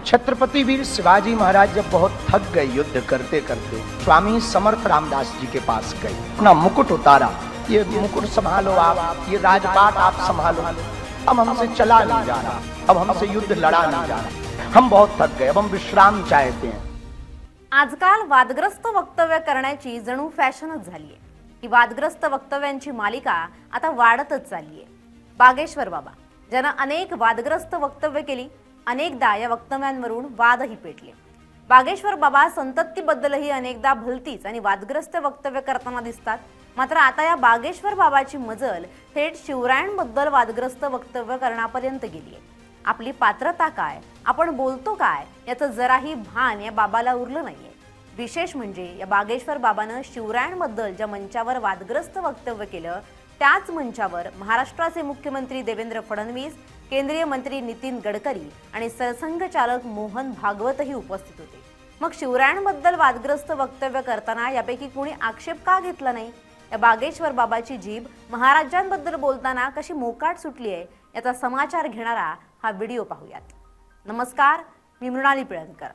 छत्रपति वीर शिवाजी महाराज जब बहुत थक गए युद्ध करते करते, स्वामी समर्थ रामदास जी के पास गए, अपना मुकुट उतारा, ये मुकुट संभालो आप, ये राजपाट आप संभालो, अब हमसे चला नहीं जा रहा, अब हमसे युद्ध लड़ा नहीं जा रहा, हम बहुत थक गए, अब हम विश्राम चाहते हैं। आजकाल वादग्रस्त वक्तव्य करण्याची जणू फॅशनच झालीये। ही वादग्रस्त वक्तव्यांची मालिका आता वाढतच चाललीये। बागेश्वर बाबा ज्यांना अनेक वादग्रस्त वक्तव्य केली, अनेकदा या वक्तव्यांवरून वादही पेटले। बागेश्वर बाबा संततीबद्दलही अनेकदा भलतीच आणि वादग्रस्त वक्तव्य करताना दिसतात। मात्र आता या बागेश्वर बाबाची मजल थेट शिवरायांबद्दल वादग्रस्त वक्तव्य करण्यापर्यंत गेलीये। आपली पात्रता काय, आपण बोलतो काय, याचं जराही भान या बाबाला उरलं नाहीये। विशेष म्हणजे या बागेश्वर बाबानं शिवरायांबद्दल ज्या मंचावर वादग्रस्त वक्तव्य केलं, त्याच मंचावर महाराष्ट्राचे मुख्यमंत्री देवेंद्र फडणवीस, केंद्रीय मंत्री नितीन गडकरी आणि सरसंघचालक मोहन भागवतही उपस्थित होते। मग शिवरायांबद्दल वादग्रस्त वक्तव्य करताना यापैकी कोणी आक्षेप का घेतला नाही? या बागेश्वर बाबाची जीभ महाराजांबद्दल बोलताना कशी मोकाट सुटली आहे, याचा समाचार घेणारा हा व्हिडिओ पाहूयात। नमस्कार, मी मृणाली पिळणकर।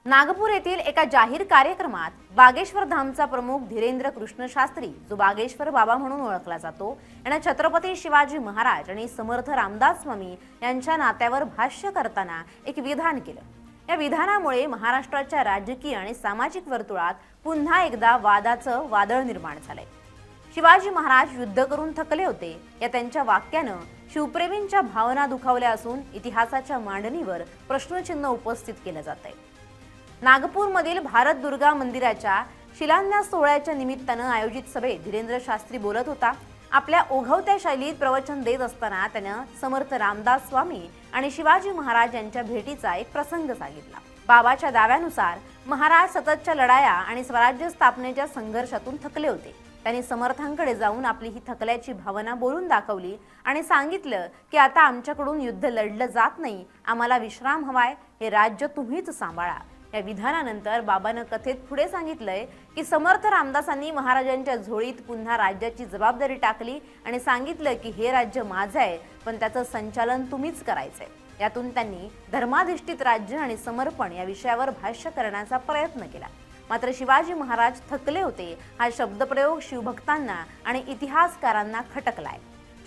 नागपूर येथील एका जाहीर कार्यक्रमात बागेश्वर धामचा प्रमुख धीरेंद्र कृष्ण शास्त्री, जो बागेश्वर बाबा म्हणून ओळखला जातो, याने छत्रपती शिवाजी महाराज आणि समर्थ रामदास स्वामी यांच्या नात्यावर भाष्य करताना एक विधान केलं। या विधानामुळे महाराष्ट्राच्या राजकीय आणि सामाजिक वर्तुळात पुन्हा एकदा वादाचं वादळ निर्माण झालंय। शिवाजी महाराज युद्ध करून थकले होते या त्यांच्या वाक्यानं शिवप्रेमींच्या भावना दुखावल्या असून इतिहासाच्या मांडणीवर प्रश्नचिन्ह उपस्थित केलं जातंय। नागपूरमधील भारत दुर्गा मंदिराच्या शिलान्यास सोहळ्याच्या निमित्तानं आयोजित सभेत धीरेंद्र शास्त्री बोलत होता। आपल्या ओघवत्या शैलीत प्रवचन देत असताना त्यानं समर्थ रामदास स्वामी आणि शिवाजी महाराज यांच्या भेटीचा एक प्रसंग सांगितला। बाबाच्या दाव्यानुसार महाराज सततच्या लढाया आणि स्वराज्य स्थापनेच्या संघर्षातून थकले होते। त्यांनी समर्थांकडे जाऊन आपली ही थकल्याची भावना बोलून दाखवली आणि सांगितलं की आता आमच्याकडून युद्ध लढलं जात नाही, आम्हाला विश्राम हवाय, हे राज्य तुम्हीच सांभाळा। या विधानानंतर बाबानं कथेत पुढे सांगितलंय की समर्थ रामदासांनी महाराजांच्या झोळीत पुन्हा राज्याची जबाबदारी टाकली आणि सांगितलं की हे राज्य माझं आहे, पण त्याचं संचालन तुम्हीच करायचंय। यातून त्यांनी धर्माधिष्ठित राज्य आणि समर्पण या विषयावर भाष्य करण्याचा प्रयत्न केला। मात्र शिवाजी महाराज थकले होते हा शब्दप्रयोग शिवभक्तांना आणि इतिहासकारांना खटकलाय।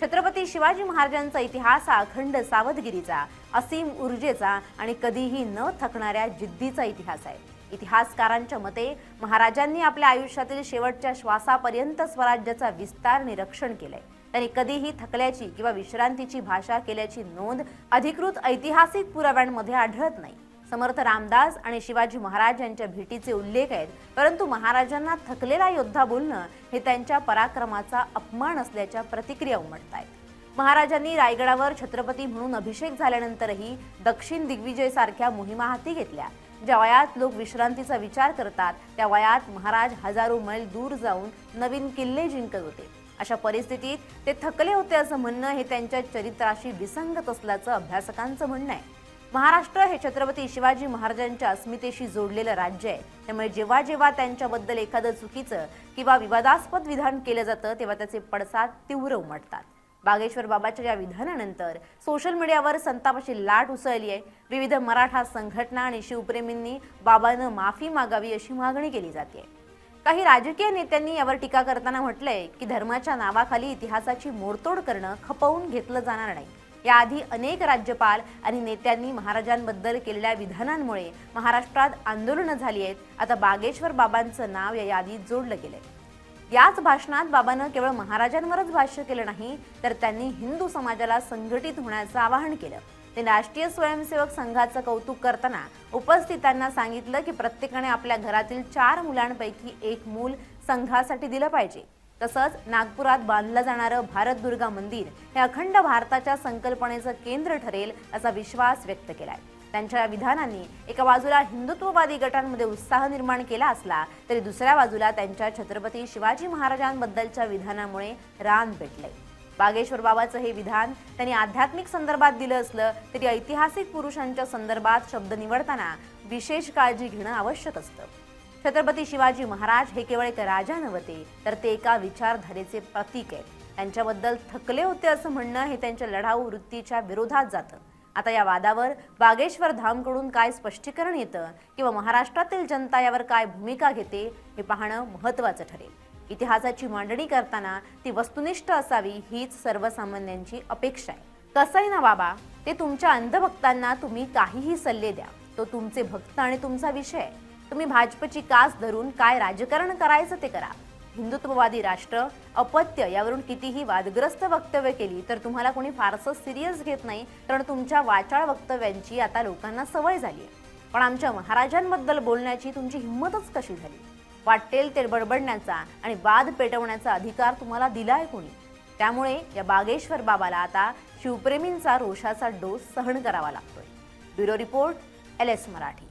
छत्रपती शिवाजी महाराजांचा इतिहास हा अखंड सावधगिरीचा, असीम ऊर्जेचा आणि कधीही न थकणाऱ्या जिद्दीचा इतिहास आहे। इतिहासकारांच्या मते महाराजांनी आपल्या आयुष्यातील शेवटच्या श्वासापर्यंत स्वराज्याचा विस्तार निरीक्षण केलंय। त्यांनी कधीही थकल्याची किंवा विश्रांतीची भाषा केल्याची नोंद अधिकृत ऐतिहासिक पुराव्यांमध्ये आढळत नाही। समर्थ रामदास आणि शिवाजी महाराज यांच्या भेटीचे उल्लेख आहेत, परंतु महाराजांना थकलेला योद्धा बोलणं हे त्यांच्या पराक्रमाचा अपमान असल्याच्या प्रतिक्रिया उमटतायत। महाराजांनी रायगडावर छत्रपती म्हणून अभिषेक झाल्यानंतरही दक्षिण दिग्विजय सारख्या मोहिमा हाती घेतल्या। ज्या वयात लोक विश्रांतीचा विचार करतात, त्या वयात महाराज हजारो मैल दूर जाऊन नवीन किल्ले जिंकत होते। अशा परिस्थितीत ते थकले होते असं म्हणणं हे त्यांच्या चरित्राशी विसंगत असल्याचं अभ्यासकांचं म्हणणं आहे। महाराष्ट्र हे छत्रपती शिवाजी महाराजांच्या अस्मितेशी जोडलेलं राज्य आहे, त्यामुळे जेव्हा जेव्हा त्यांच्याबद्दल एखादं चुकीचं किंवा विवादास्पद विधान केलं जातं तेव्हा त्याचे पडसाद तीव्र उमटतात। बागेश्वर बाबाच्या या विधानानंतर सोशल मीडियावर संतापाची लाट उसळली आहे। विविध मराठा संघटना आणि शिवप्रेमींनी बाबांना माफी मागावी अशी मागणी केली जाते। काही राजकीय नेत्यांनी यावर टीका करताना म्हटलंय की धर्माच्या नावाखाली इतिहासाची मोडतोड करणं खपवून घेतलं जाणार नाही। याआधी अनेक राज्यपाल आणि नेत्यांनी महाराजांबद्दल केलेल्या विधानांमुळे महाराष्ट्रात आंदोलनं झाली आहेत। आता बागेश्वर बाबांचं नाव या यादीत जोडलं गेलंय। याच भाषणात बाबांना केवळ महाराजांवरच भाष्य केलं नाही, तर त्यांनी हिंदू समाजाला संघटित होण्याचं आवाहन केलं। ते राष्ट्रीय स्वयंसेवक संघाचं कौतुक करताना उपस्थितांना सांगितलं की प्रत्येकाने आपल्या घरातील 4 मुलांपैकी एक मूल संघासाठी दिलं पाहिजे। तसंच नागपुरात बांधलं जाणारं भारत दुर्गा मंदिर हे अखंड भारताच्या संकल्पनेचं केंद्र ठरेल असा विश्वास व्यक्त केलाय। त्यांच्या विधानांनी एका बाजूला हिंदुत्ववादी गटांमध्ये उत्साह निर्माण केला असला तरी दुसऱ्या बाजूला त्यांच्या छत्रपती शिवाजी महाराजांबद्दलच्या विधानामुळे रान पेटलंय। बागेश्वर बाबाचं हे विधान त्यांनी आध्यात्मिक संदर्भात दिलं असलं तरी ऐतिहासिक पुरुषांच्या संदर्भात शब्द निवडताना विशेष काळजी घेणं आवश्यक असतं। छत्रपती शिवाजी महाराज हे केवळ एक राजा नव्हते, तर ते एका विचारधारेचे प्रतीक आहेत। त्यांच्याबद्दल थकले होते असं म्हणणं हे त्यांच्या लढाऊ वृत्तीच्या विरोधात जातं। आता या वादावर बागेश्वर धामकडून काय स्पष्टीकरण येतं किंवा महाराष्ट्रातील जनता यावर काय भूमिका घेते हे पाहणं महत्त्वाचं ठरेल. इतिहासाची मांडणी करताना ती वस्तुनिष्ठ असावी हीच सर्वसामान्यांची अपेक्षा आहे. कसंही ना बाबा, ते तुमच्या अंधभक्तांना तुम्ही काहीही सल्ले द्या, तो तुमचे भक्त आणि तुमचा विषय आहे. तुम्ही भाजपची कास धरून काय राजकारण करायचं ते करा. हिंदुत्ववादी राष्ट्र, अपत्य यावरून कितीही वादग्रस्त वक्तव्य केली तर तुम्हाला कोणी फारसं सिरियस घेत नाही, कारण तुमच्या वाचाळ वक्तव्यांची आता लोकांना सवय झाली आहे. पण आमच्या महाराजांबद्दल बोलण्याची तुमची हिंमतच कशी झाली? वाटेल ते बडबडण्याचा आणि वाद पेटवण्याचा अधिकार तुम्हाला दिलाय कोणी? त्यामुळे या बागेश्वर बाबाला आता शिवप्रेमींचा रोषाचा डोस सहन करावा लागतोय. Bureau report, LS Marathi.